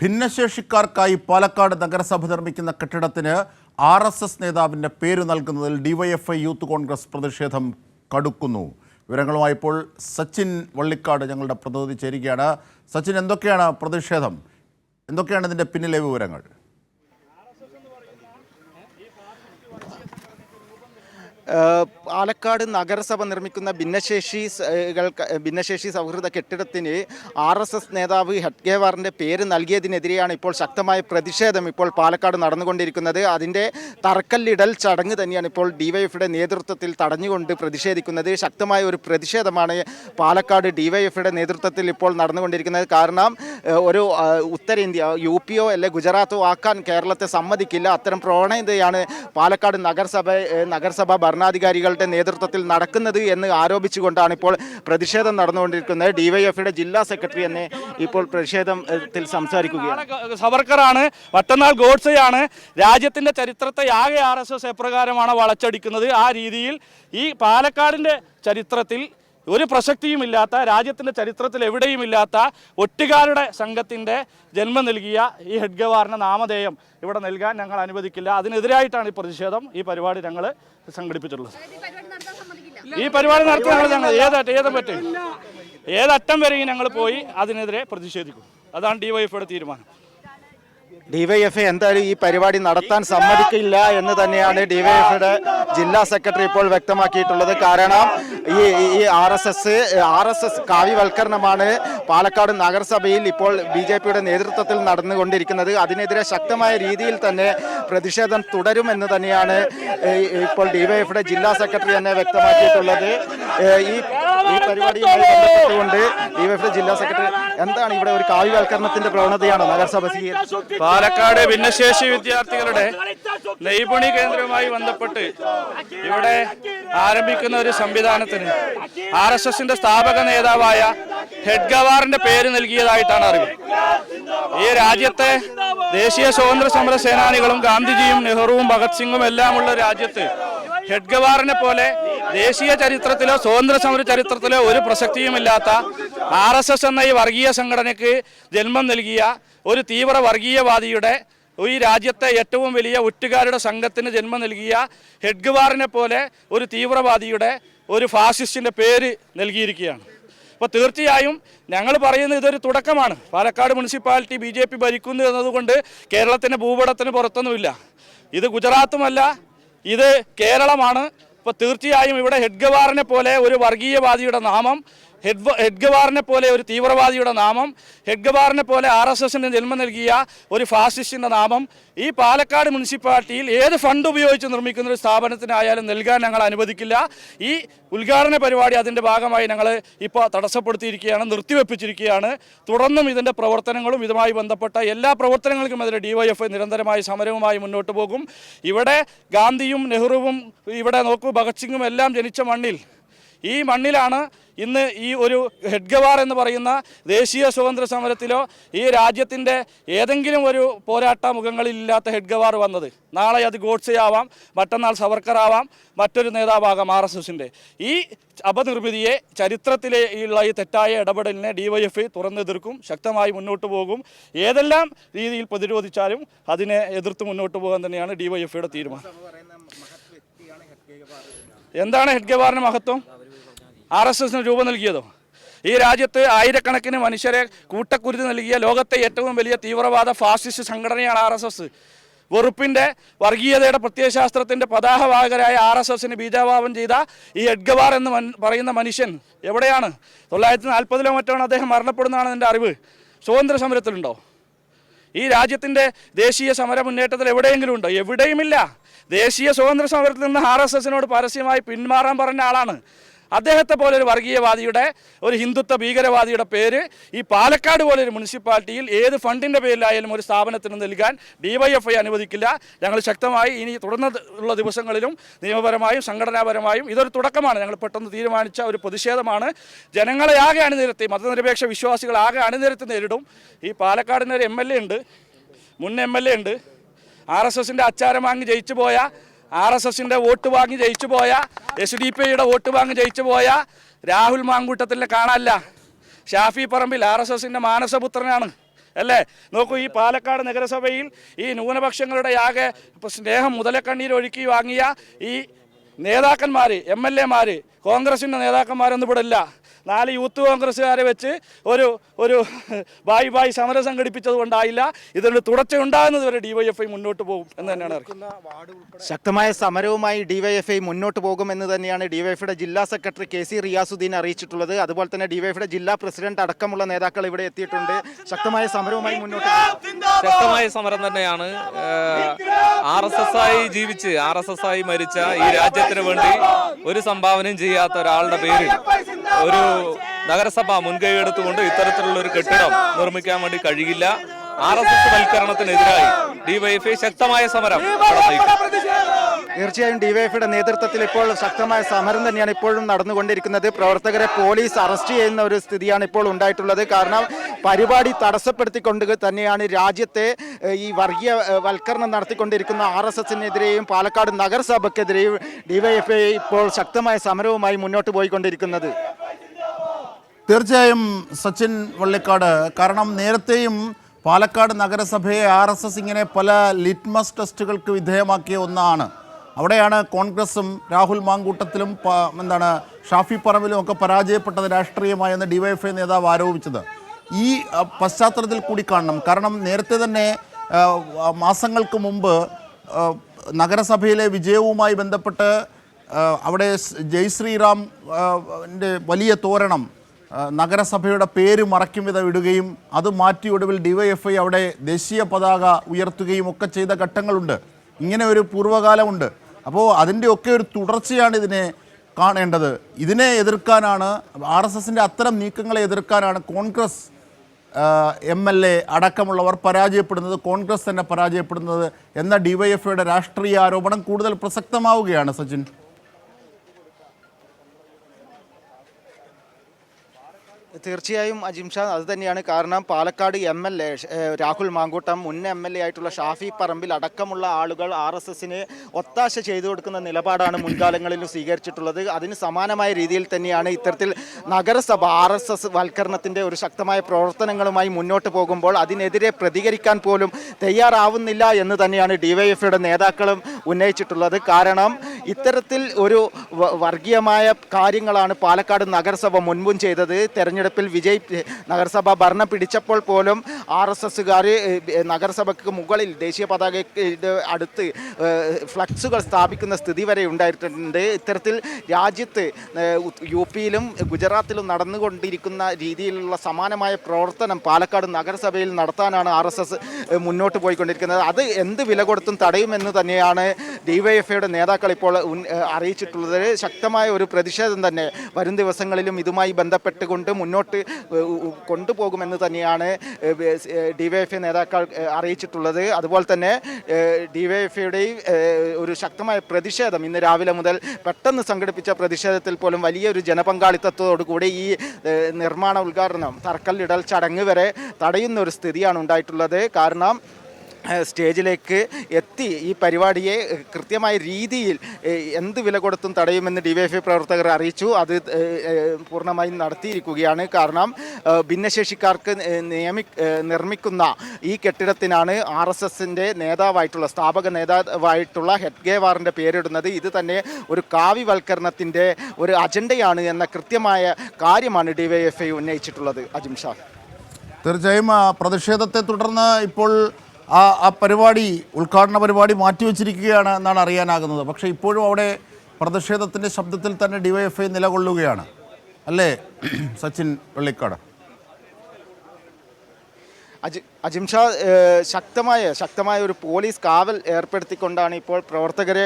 ഭിന്നശേഷിക്കാർക്കായി പാലക്കാട് നഗരസഭ നിർമ്മിക്കുന്ന കെട്ടിടത്തിന് ആർഎസ്എസ് നേതാവിൻ്റെ പേര് നൽകുന്നതിൽ ഡിവൈഎഫ്ഐ യൂത്ത് കോൺഗ്രസ് പ്രതിഷേധം കടുക്കുന്നു. വിവരങ്ങളുമായി ഇപ്പോൾ സച്ചിൻ വള്ളിക്കാട് ഞങ്ങളുടെ പ്രതിനിധി ചേരുകയാണ്. സച്ചിൻ, എന്തൊക്കെയാണ് പ്രതിഷേധം? എന്തൊക്കെയാണ് ഇതിൻ്റെ പിന്നിലെ വിവരങ്ങൾ? പാലക്കാട് നഗരസഭ നിർമ്മിക്കുന്ന ഭിന്നശേഷി സൗഹൃദ കെട്ടിടത്തിന് RSS നേതാവ് ഹെഡ്ഗേവാറിൻ്റെ പേര് നൽകിയതിനെതിരെയാണ് ഇപ്പോൾ ശക്തമായ പ്രതിഷേധം ഇപ്പോൾ പാലക്കാട് നടന്നുകൊണ്ടിരിക്കുന്നത്. അതിൻ്റെ തറക്കല്ലിടൽ ചടങ്ങ് തന്നെയാണ് ഇപ്പോൾ ഡിവൈഎഫ്ഐയുടെ നേതൃത്വത്തിൽ തടഞ്ഞുകൊണ്ട് പ്രതിഷേധിക്കുന്നത്. ശക്തമായ ഒരു പ്രതിഷേധമാണ് പാലക്കാട് ഡിവൈഎഫ്ഐയുടെ നേതൃത്വത്തിൽ ഇപ്പോൾ നടന്നുകൊണ്ടിരിക്കുന്നത്. കാരണം ഒരു ഉത്തരേന്ത്യ UPയോ അല്ലെ ഗുജറാത്തോ ആക്കാൻ കേരളത്തെ സമ്മതിക്കില്ല. അത്തരം പ്രവണതയാണ് പാലക്കാട് നഗരസഭ ഭരണാധികാരികളുടെ നേതൃത്വത്തിൽ നടക്കുന്നത് എന്ന് ആരോപിച്ചുകൊണ്ടാണ് ഇപ്പോൾ പ്രതിഷേധം നടന്നുകൊണ്ടിരിക്കുന്നത്. ഡിവൈഎഫ്ഐയുടെ ജില്ലാ സെക്രട്ടറി തന്നെ ഇപ്പോൾ പ്രതിഷേധത്തിൽ സംസാരിക്കുകയാണ്. സവർക്കറാണ്, മറ്റന്നാൾ ഗോഡ്സെയാണ്. രാജ്യത്തിന്റെ ചരിത്രത്തെ ആകെ RSS എപ്രകാരമാണ് വളച്ചടിക്കുന്നത്. ആ രീതിയിൽ ഈ പാലക്കാടിന്റെ ചരിത്രത്തിൽ ഒരു പ്രസക്തിയുമില്ലാത്ത, രാജ്യത്തിൻ്റെ ചരിത്രത്തിൽ എവിടെയുമില്ലാത്ത ഒറ്റുകാരുടെ സംഘത്തിൻ്റെ ജന്മം നൽകിയ ഈ ഹെഡ്ഗേവാറിന് നാമധേയം ഇവിടെ നൽകാൻ ഞങ്ങൾ അനുവദിക്കില്ല. അതിനെതിരായിട്ടാണ് ഈ പ്രതിഷേധം, ഈ പരിപാടി ഞങ്ങൾ സംഘടിപ്പിച്ചിട്ടുള്ളത്. ഈ പരിപാടി നടത്തി ഞങ്ങൾ ഏതറ്റം വരെയും ഞങ്ങൾ പോയി അതിനെതിരെ പ്രതിഷേധിക്കും. അതാണ് ഡിവൈഎഫ്ഐയുടെ തീരുമാനം. ഡിവൈഎഫ്ഐ എന്തായാലും ഈ പരിപാടി നടത്താൻ സമ്മതിക്കില്ല എന്ന് തന്നെയാണ് ഡിവൈഎഫ്ഐയുടെ ജില്ലാ സെക്രട്ടറി ഇപ്പോൾ വ്യക്തമാക്കിയിട്ടുള്ളത്. കാരണം ഈ RSS കാവ്യവൽക്കരണമാണ് പാലക്കാട് നഗരസഭയിൽ ഇപ്പോൾ BJPയുടെ നേതൃത്വത്തിൽ നടന്നുകൊണ്ടിരിക്കുന്നത്. അതിനെതിരെ ശക്തമായ രീതിയിൽ തന്നെ പ്രതിഷേധം തുടരുമെന്ന് തന്നെയാണ് ഇപ്പോൾ ഡിവൈഎഫ്ഐയുടെ ജില്ലാ സെക്രട്ടറി തന്നെ വ്യക്തമാക്കിയിട്ടുള്ളത്. ഈ പരിപാടിയുമായി ബന്ധപ്പെട്ടുകൊണ്ട് ഡിവൈഎഫ്ഐ ജില്ലാ സെക്രട്ടറി, എന്താണ് ഇവിടെ ഒരു കാവ്യവൽക്കരണത്തിന്റെ പ്രവണതയാണോ നഗരസഭ? പാലക്കാട് ഭിന്നശേഷി വിദ്യാർത്ഥികളുടെ നൈപുണ്യ കേന്ദ്രവുമായി ബന്ധപ്പെട്ട് ഇവിടെ ആരംഭിക്കുന്ന ഒരു സംവിധാനത്തിന് RSSന്റെ സ്ഥാപക നേതാവായ ഹെഡ്ഗേവാറിന്റെ പേര് നൽകിയതായിട്ടാണ് അറിവ്. ഈ രാജ്യത്തെ ദേശീയ സ്വാതന്ത്ര്യ സമര സേനാനികളും ഗാന്ധിജിയും നെഹ്റുവും ഭഗത് സിംഗും എല്ലാമുള്ള രാജ്യത്ത് ഹെഡ്ഗേവാറിനെ പോലെ ദേശീയ ചരിത്രത്തിലോ സ്വാതന്ത്ര്യ സമര ചരിത്രത്തിലോ ഒരു പ്രസക്തിയുമില്ലാത്ത RSS എന്ന ഈ വർഗീയ സംഘടനയ്ക്ക് ജന്മം നൽകിയ ഒരു തീവ്ര വർഗീയവാദിയുടെ, ഈ രാജ്യത്തെ ഏറ്റവും വലിയ ഒറ്റുകാരുടെ സംഘത്തിന് ജന്മം നൽകിയ ഹെഡ്ഗേവാറിനെ പോലെ ഒരു തീവ്രവാദിയുടെ, ഒരു ഫാസിസ്റ്റിൻ്റെ പേര് നൽകിയിരിക്കുകയാണ്. അപ്പോൾ തീർച്ചയായും ഞങ്ങൾ പറയുന്നത് ഇതൊരു തുടക്കമാണ്. പാലക്കാട് മുനിസിപ്പാലിറ്റി BJP ഭരിക്കുന്നു എന്നതുകൊണ്ട് കേരളത്തിൻ്റെ ഭൂപടത്തിന് പുറത്തൊന്നുമില്ല. ഇത് ഗുജറാത്തുമല്ല, ഇത് കേരളമാണ്. ഇപ്പോൾ തീർച്ചയായും ഇവിടെ ഹെഡ്ഗേവാറിനെ പോലെ ഒരു വർഗീയവാദിയുടെ നാമം, ഹെഡ്ഗേവാറിനെ പോലെ ഒരു തീവ്രവാദിയുടെ നാമം, ഹെഡ്ഗേവാറിനെ പോലെ RSSന് ജന്മം നൽകിയ ഒരു ഫാസിസ്റ്റിൻ്റെ നാമം ഈ പാലക്കാട് മുനിസിപ്പാലിറ്റിയിൽ ഏത് ഫണ്ട് ഉപയോഗിച്ച് നിർമ്മിക്കുന്ന ഒരു സ്ഥാപനത്തിനായാലും നൽകാൻ ഞങ്ങൾ അനുവദിക്കില്ല. ഈ ഉദ്ഘാടന പരിപാടി അതിൻ്റെ ഭാഗമായി ഞങ്ങൾ ഇപ്പോൾ തടസ്സപ്പെടുത്തിയിരിക്കുകയാണ്, നിർത്തിവെപ്പിച്ചിരിക്കുകയാണ്. തുടർന്നും ഇതിൻ്റെ പ്രവർത്തനങ്ങളും ഇതുമായി ബന്ധപ്പെട്ട എല്ലാ പ്രവർത്തനങ്ങൾക്കുമെതിരെ ഡിവൈഎഫ്ഐ നിരന്തരമായി സമരവുമായി മുന്നോട്ട് പോകും. ഇവിടെ ഗാന്ധിയും നെഹ്റുവും, ഇവിടെ നോക്കൂ ഭഗത് സിംഗും എല്ലാം ജനിച്ച മണ്ണിൽ, ഈ മണ്ണിലാണ് ഇന്ന് ഈ ഒരു ഹെഡ്ഗേവാർ എന്ന് പറയുന്ന ദേശീയ സ്വാതന്ത്ര്യ സമരത്തിലോ ഈ രാജ്യത്തിൻ്റെ ഏതെങ്കിലും ഒരു പോരാട്ട മുഖങ്ങളിലില്ലാത്ത ഹെഡ്ഗേവാർ വന്നത്. നാളെ അത് ഗോഡ്സെ ആവാം, മറ്റന്നാൾ സവർക്കറാവാം, മറ്റൊരു നേതാവാകാം RSSൻ്റെ. ഈ അപനിർമ്മിതിയെ, ചരിത്രത്തിലെ ഉള്ള ഈ തെറ്റായ ഇടപെടലിനെ ഡിവൈഎഫ്ഐ തുറന്നെതിർക്കും, ശക്തമായി മുന്നോട്ട് പോകും. ഏതെല്ലാം രീതിയിൽ പ്രതിരോധിച്ചാലും അതിനെ എതിർത്ത് മുന്നോട്ട് പോകാൻ തന്നെയാണ് ഡിവൈഎഫ്ഐയുടെ തീരുമാനം. എന്താണ് ഹെഡ്ഗേവാറിന് മഹത്വം? RSSന് രൂപം നൽകിയതോ? ഈ രാജ്യത്ത് ആയിരക്കണക്കിന് മനുഷ്യരെ കൂട്ടക്കുരുതി നൽകിയ ലോകത്തെ ഏറ്റവും വലിയ തീവ്രവാദ ഫാസിസ്റ്റ് സംഘടനയാണ് RSS. വെറുപ്പിൻ്റെ, വർഗീയതയുടെ പ്രത്യയശാസ്ത്രത്തിൻ്റെ പതാകവാഹകരായ RSSന് ബീജാവാപം ചെയ്ത ഈ ഹെഡ്ഗേവാർ എന്ന് പറയുന്ന മനുഷ്യൻ എവിടെയാണ്? 1940 മറ്റാണ് അദ്ദേഹം മരണപ്പെടുന്നതാണ് എൻ്റെ അറിവ്. സ്വാതന്ത്ര്യ സമരത്തിലുണ്ടോ? ഈ രാജ്യത്തിൻ്റെ ദേശീയ സമര മുന്നേറ്റത്തിൽ എവിടെയെങ്കിലും ഉണ്ടോ? എവിടെയുമില്ല. ദേശീയ സ്വാതന്ത്ര്യ സമരത്തിൽ നിന്ന് RSSനോട് പരസ്യമായി പിന്മാറാൻ പറഞ്ഞ ആളാണ്. അദ്ദേഹത്തെ പോലെ ഒരു വർഗീയവാദിയുടെ, ഒരു ഹിന്ദുത്വ ഭീകരവാദിയുടെ പേര് ഈ പാലക്കാട് പോലെ ഒരു മുനിസിപ്പാലിറ്റിയിൽ ഏത് ഫണ്ടിൻ്റെ പേരിലായാലും ഒരു സ്ഥാപനത്തിന് നൽകാൻ ഡിവൈഎഫ്ഐ അനുവദിക്കില്ല. ഞങ്ങൾ ശക്തമായി ഇനി തുടർന്നുള്ള ദിവസങ്ങളിലും നിയമപരമായും സംഘടനാപരമായും, ഇതൊരു തുടക്കമാണ്, ഞങ്ങൾ പെട്ടെന്ന് തീരുമാനിച്ച ഒരു പ്രതിഷേധമാണ്. ജനങ്ങളെ ആകെ അണിനിരത്തി, മതനിരപേക്ഷ വിശ്വാസികൾ ആകെ അണിനിരത്തി നേരിടും. ഈ പാലക്കാടിന് ഒരു MLA ഉണ്ട്, മുൻ MLA ഉണ്ട്, RSSൻ്റെ അച്ചാരം വാങ്ങി ജയിച്ചു പോയ, RSSൻ്റെ വോട്ട് വാങ്ങി ജയിച്ചു പോയ, SDP വോട്ട് വാങ്ങി ജയിച്ചു പോയ രാഹുൽ മാങ്കൂട്ടത്തിനെ കാണാനില്ല. ഷാഫി പറമ്പിൽ RSSൻ്റെ മാനസപുത്രനാണ്. അല്ലേ? നോക്കൂ, ഈ പാലക്കാട് നഗരസഭയിൽ ഈ ന്യൂനപക്ഷങ്ങളുടെ ആകെ സ്നേഹം മുതലക്കണ്ണീരൊഴുക്കി വാങ്ങിയ ഈ നേതാക്കന്മാർ, MLA മാർ, കോൺഗ്രസിൻ്റെ നേതാക്കന്മാരൊന്നും ഇവിടെ ഇല്ല. 4 യൂത്ത് കോൺഗ്രസ്സുകാരെ വെച്ച് ഒരു ബായ് സമരം സംഘടിപ്പിച്ചത് കൊണ്ടായില്ല. ഇതിന് തുടർച്ചയുണ്ടാകുന്നത് വരെ DYFI മുന്നോട്ട് പോകും എന്ന് തന്നെയാണ് അറിയുന്നത്. ശക്തമായ സമരവുമായി DYFI മുന്നോട്ട് പോകുമെന്ന് തന്നെയാണ് DYFIയുടെ ജില്ലാ സെക്രട്ടറി KC റിയാസുദ്ദീൻ അറിയിച്ചിട്ടുള്ളത്. അതുപോലെ തന്നെ DYFIയുടെ ജില്ലാ പ്രസിഡന്റ് അടക്കമുള്ള നേതാക്കൾ ഇവിടെ എത്തിയിട്ടുണ്ട്. ശക്തമായ സമരവുമായി മുന്നോട്ട് ശക്തമായ സമരം തന്നെയാണ്. RSS ആയി ജീവിച്ച് RSS ആയി മരിച്ച ഈ രാജ്യത്തിന് വേണ്ടി ഒരു സംഭാവനയും ചെയ്യാത്ത ഒരാളുടെ പേരിൽ ഒരു നഗരസഭ മുൻകൈ എടുത്തുകൊണ്ട് ഇത്തരത്തിലുള്ള ഒരു കെട്ടിടം നിർമ്മിക്കാൻ വേണ്ടി കഴിയില്ല. RSS വൽക്കരണത്തിനെതിരായി DYFI ശക്തമായ സമരം തീർച്ചയായും DYFIയുടെ നേതൃത്വത്തിൽ ഇപ്പോൾ ശക്തമായ സമരം തന്നെയാണ് ഇപ്പോഴും നടന്നുകൊണ്ടിരിക്കുന്നത്. പ്രവർത്തകരെ പോലീസ് അറസ്റ്റ് ചെയ്യുന്ന ഒരു സ്ഥിതിയാണ് ഇപ്പോൾ ഉണ്ടായിട്ടുള്ളത്. കാരണം പരിപാടി തടസ്സപ്പെടുത്തിക്കൊണ്ട് തന്നെയാണ് രാജ്യത്തെ ഈ വർഗീയ വൽക്കരണം നടത്തിക്കൊണ്ടിരിക്കുന്ന RSSനെതിരെയും പാലക്കാട് നഗരസഭയ്ക്കെതിരെയും DYFI ഇപ്പോൾ ശക്തമായ സമരവുമായി മുന്നോട്ട് പോയിക്കൊണ്ടിരിക്കുന്നത്. തീർച്ചയായും സച്ചിൻ വള്ളിക്കാട്, കാരണം നേരത്തെയും പാലക്കാട് നഗരസഭയെ RSS ഇങ്ങനെ പല ലിറ്റ്മസ് ടെസ്റ്റുകൾക്ക് വിധേയമാക്കിയ ഒന്നാണ്. അവിടെയാണ് കോൺഗ്രസും രാഹുൽ മാങ്കൂട്ടത്തിലും ഷാഫി പറമ്പിലും ഒക്കെ പരാജയപ്പെട്ടത് രാഷ്ട്രീയമായെന്ന് DYFI നേതാവ് ആരോപിച്ചത്. ഈ പശ്ചാത്തലത്തിൽ കൂടി കാണണം. കാരണം നേരത്തെ തന്നെ മാസങ്ങൾക്ക് മുമ്പ് നഗരസഭയിലെ വിജയവുമായി ബന്ധപ്പെട്ട് അവിടെ ജയ് ശ്രീറാം വലിയ തോരണം നഗരസഭയുടെ പേര് മറയ്ക്കും വിധം ഇടുകയും അത് മാറ്റി ഒടുവിൽ DYFI അവിടെ ദേശീയ പതാക ഉയർത്തുകയും ഒക്കെ ചെയ്ത ഘട്ടങ്ങളുണ്ട്. ഇങ്ങനെ ഒരു പൂർവ്വകാലമുണ്ട്. അപ്പോൾ അതിൻ്റെയൊക്കെ ഒരു തുടർച്ചയാണ് ഇതിനെ കാണേണ്ടത്. ഇതിനെ എതിർക്കാനാണ്, RSSൻ്റെ അത്തരം നീക്കങ്ങളെ എതിർക്കാനാണ് കോൺഗ്രസ് MLA അടക്കമുള്ളവർ പരാജയപ്പെടുന്നത്, കോൺഗ്രസ് തന്നെ പരാജയപ്പെടുന്നത് എന്ന DYFIയുടെ രാഷ്ട്രീയ ആരോപണം കൂടുതൽ പ്രസക്തമാവുകയാണ്. സച്ചിൻ, തീർച്ചയായും അജിംഷാ, അത് തന്നെയാണ് കാരണം. പാലക്കാട് MLA രാഹുൽ മാങ്കൂട്ടം, മുൻ MLA ആയിട്ടുള്ള ഷാഫി പറമ്പിൽ അടക്കമുള്ള ആളുകൾ RSSന് ഒത്താശ ചെയ്തു കൊടുക്കുന്ന നിലപാടാണ് മുൻകാലങ്ങളിൽ സ്വീകരിച്ചിട്ടുള്ളത്. അതിന് സമാനമായ രീതിയിൽ തന്നെയാണ് ഇത്തരത്തിൽ നഗരസഭ RSS വൽക്കരണത്തിൻ്റെ ഒരു ശക്തമായ പ്രവർത്തനങ്ങളുമായി മുന്നോട്ട് പോകുമ്പോൾ അതിനെതിരെ പ്രതികരിക്കാൻ പോലും തയ്യാറാവുന്നില്ല എന്ന് തന്നെയാണ് DYFIയുടെ നേതാക്കളും ഉന്നയിച്ചിട്ടുള്ളത്. കാരണം ഇത്തരത്തിൽ ഒരു വർഗീയമായ കാര്യങ്ങളാണ് പാലക്കാട് നഗരസഭ മുൻപും ചെയ്തത്. തെരഞ്ഞെടുപ്പിൽ നഗരസഭ ഭരണം പിടിച്ചപ്പോൾ പോലും RSSകാർ നഗരസഭയ്ക്ക് മുകളിൽ ദേശീയ പതാകയുടെ അടുത്ത് ഫ്ലക്സുകൾ സ്ഥാപിക്കുന്ന സ്ഥിതി വരെ ഉണ്ടായിട്ടുണ്ട്. ഇത്തരത്തിൽ രാജ്യത്ത് UPയിലും ഗുജറാത്തിലും നടന്നുകൊണ്ടിരിക്കുന്ന രീതിയിലുള്ള സമാനമായ പ്രവർത്തനം പാലക്കാട് നഗരസഭയിൽ നടത്താനാണ് RSS മുന്നോട്ട് പോയിക്കൊണ്ടിരിക്കുന്നത്. അത് എന്ത് വില കൊടുത്തും തടയുമെന്ന് തന്നെയാണ് DYFIയുടെ നേതാക്കൾ ഇപ്പോൾ അറിയിച്ചിട്ടുള്ളത്. ശക്തമായ ഒരു പ്രതിഷേധം തന്നെ വരും ദിവസങ്ങളിലും ഇതുമായി ബന്ധപ്പെട്ടുകൊണ്ട് മുന്നോട്ട് കൊണ്ടുപോകുമെന്ന് തന്നെയാണ് DYFI നേതാക്കൾ അറിയിച്ചിട്ടുള്ളത്. അതുപോലെ തന്നെ DYFIയുടെ ഒരു ശക്തമായ പ്രതിഷേധം ഇന്ന് രാവിലെ മുതൽ പെട്ടെന്ന് സംഘടിപ്പിച്ച പ്രതിഷേധത്തിൽ പോലും വലിയൊരു ജനപങ്കാളിത്തത്തോടുകൂടി ഈ നിർമ്മാണ ഉദ്ഘാടനം, തറക്കല്ലിടൽ ചടങ്ങ് വരെ തടയുന്ന ഒരു സ്ഥിതിയാണ് ഉണ്ടായിട്ടുള്ളത്. കാരണം സ്റ്റേജിലേക്ക് എത്തി ഈ പരിപാടിയെ കൃത്യമായ രീതിയിൽ എന്ത് വില കൊടുത്തും തടയുമെന്ന് DYFI പ്രവർത്തകർ അറിയിച്ചു. അത് പൂർണ്ണമായും നടത്തിയിരിക്കുകയാണ്. കാരണം ഭിന്നശേഷിക്കാർക്ക് നിർമ്മിക്കുന്ന ഈ കെട്ടിടത്തിനാണ് RSSൻ്റെ നേതാവായിട്ടുള്ള സ്ഥാപക നേതാവായിട്ടുള്ള ഹെഡ്ഗേവാറിൻ്റെ പേരിടുന്നത്. ഇത് തന്നെ ഒരു കാവ്യവൽക്കരണത്തിൻ്റെ ഒരു അജണ്ടയാണ് എന്ന കൃത്യമായ കാര്യമാണ് DYFI ഉന്നയിച്ചിട്ടുള്ളത്. അജിംഷാ, തീർച്ചയായും പ്രതിഷേധത്തെ തുടർന്ന് ഇപ്പോൾ ആ പരിപാടി, ഉദ്ഘാടന പരിപാടി മാറ്റിവെച്ചിരിക്കുകയാണ് എന്നാണ് അറിയാനാകുന്നത്. പക്ഷേ ഇപ്പോഴും അവിടെ പ്രതിഷേധത്തിൻ്റെ ശബ്ദത്തിൽ തന്നെ DYFI നിലകൊള്ളുകയാണ്, അല്ലേ സച്ചിൻ വള്ളിക്കാട്? അജിംഷാ, ശക്തമായ ഒരു പോലീസ് കാവൽ ഏർപ്പെടുത്തിക്കൊണ്ടാണ് ഇപ്പോൾ പ്രവർത്തകരെ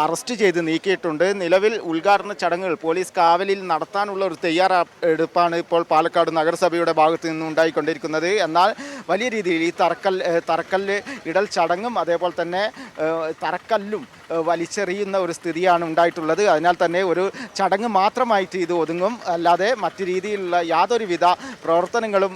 അറസ്റ്റ് ചെയ്ത് നീക്കിയിട്ടുണ്ട്. നിലവിൽ ഉദ്ഘാടന ചടങ്ങുകൾ പോലീസ് കാവലിൽ നടത്താനുള്ള ഒരു തയ്യാറെടുപ്പാണ് ഇപ്പോൾ പാലക്കാട് നഗരസഭയുടെ ഭാഗത്തു നിന്നും ഉണ്ടായിക്കൊണ്ടിരിക്കുന്നത്. എന്നാൽ വലിയ രീതിയിൽ ഈ തറക്കല്ല് ഇടൽ ചടങ്ങും അതേപോലെ തന്നെ തറക്കല്ലും വലിച്ചെറിയുന്ന ഒരു സ്ഥിതിയാണ് ഉണ്ടായിട്ടുള്ളത്. അതിനാൽ തന്നെ ഒരു ചടങ്ങ് മാത്രമായിട്ട് ഇത് ഒതുങ്ങും, അല്ലാതെ മറ്റു രീതിയിലുള്ള യാതൊരുവിധ പ്രവർത്തനങ്ങളും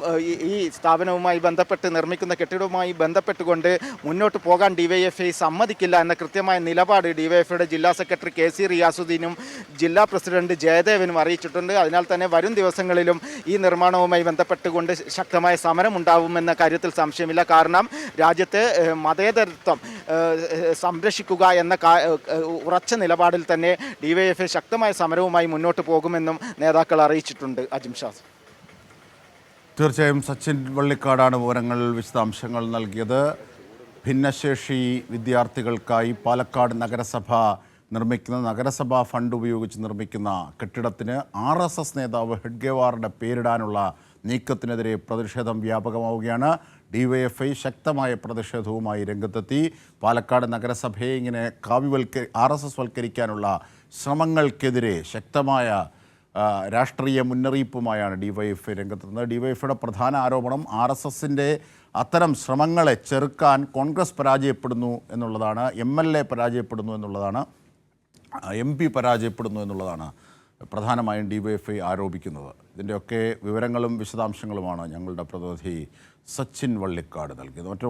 ഈ സ്ഥാപനവുമായി ബന്ധപ്പെട്ട് ബന്ധപ്പെട്ട് നിർമ്മിക്കുന്ന കെട്ടിടവുമായി ബന്ധപ്പെട്ടുകൊണ്ട് മുന്നോട്ട് പോകാൻ ഡിവൈഎഫ്ഐ സമ്മതിക്കില്ല എന്ന കൃത്യമായ നിലപാട് ഡിവൈഎഫ്ഐയുടെ ജില്ലാ സെക്രട്ടറി KC റിയാസുദ്ദീനും ജില്ലാ പ്രസിഡന്റ് ജയദേവനും അറിയിച്ചിട്ടുണ്ട്. അതിനാൽ തന്നെ വരും ദിവസങ്ങളിലും ഈ നിർമ്മാണവുമായി ബന്ധപ്പെട്ടുകൊണ്ട് ശക്തമായ സമരം ഉണ്ടാവുമെന്ന കാര്യത്തിൽ സംശയമില്ല. കാരണം രാജ്യത്തെ മതേതരത്വം സംരക്ഷിക്കുക എന്ന ഉറച്ച നിലപാടിൽ തന്നെ ഡിവൈഎഫ്ഐ ശക്തമായ സമരവുമായി മുന്നോട്ട് പോകുമെന്നും നേതാക്കൾ അറിയിച്ചിട്ടുണ്ട്. അജിംഷാദ്. തീർച്ചയായും സച്ചിൻ വള്ളിക്കാടാണ് വിവരങ്ങൾ വിശദാംശങ്ങൾ നൽകിയത്. ഭിന്നശേഷി വിദ്യാർത്ഥികൾക്കായി പാലക്കാട് നഗരസഭ നിർമ്മിക്കുന്ന നഗരസഭാ ഫണ്ട് ഉപയോഗിച്ച് നിർമ്മിക്കുന്ന കെട്ടിടത്തിന് RSS നേതാവ് ഹെഡ്ഗേവാറിൻ്റെ പേരിടാനുള്ള നീക്കത്തിനെതിരെ പ്രതിഷേധം വ്യാപകമാവുകയാണ്. DYFI ശക്തമായ പ്രതിഷേധവുമായി രംഗത്തെത്തി. പാലക്കാട് നഗരസഭയെ ഇങ്ങനെ RSS വൽക്കരിക്കാനുള്ള ശ്രമങ്ങൾക്കെതിരെ ശക്തമായ രാഷ്ട്രീയ മുന്നറിയിപ്പുമായാണ് DYFI രംഗത്തെത്തുന്നത്. DYFIയുടെ പ്രധാന ആരോപണം RSSൻ്റെ അത്തരം ശ്രമങ്ങളെ ചെറുക്കാൻ കോൺഗ്രസ് പരാജയപ്പെടുന്നു എന്നുള്ളതാണ്, MLA പരാജയപ്പെടുന്നു എന്നുള്ളതാണ്, MP പരാജയപ്പെടുന്നു എന്നുള്ളതാണ് പ്രധാനമായും DYFI ആരോപിക്കുന്നത്. ഇതിൻ്റെയൊക്കെ വിവരങ്ങളും വിശദാംശങ്ങളുമാണ് ഞങ്ങളുടെ പ്രതിനിധി സച്ചിൻ വള്ളിക്കാട് നൽകിയത്.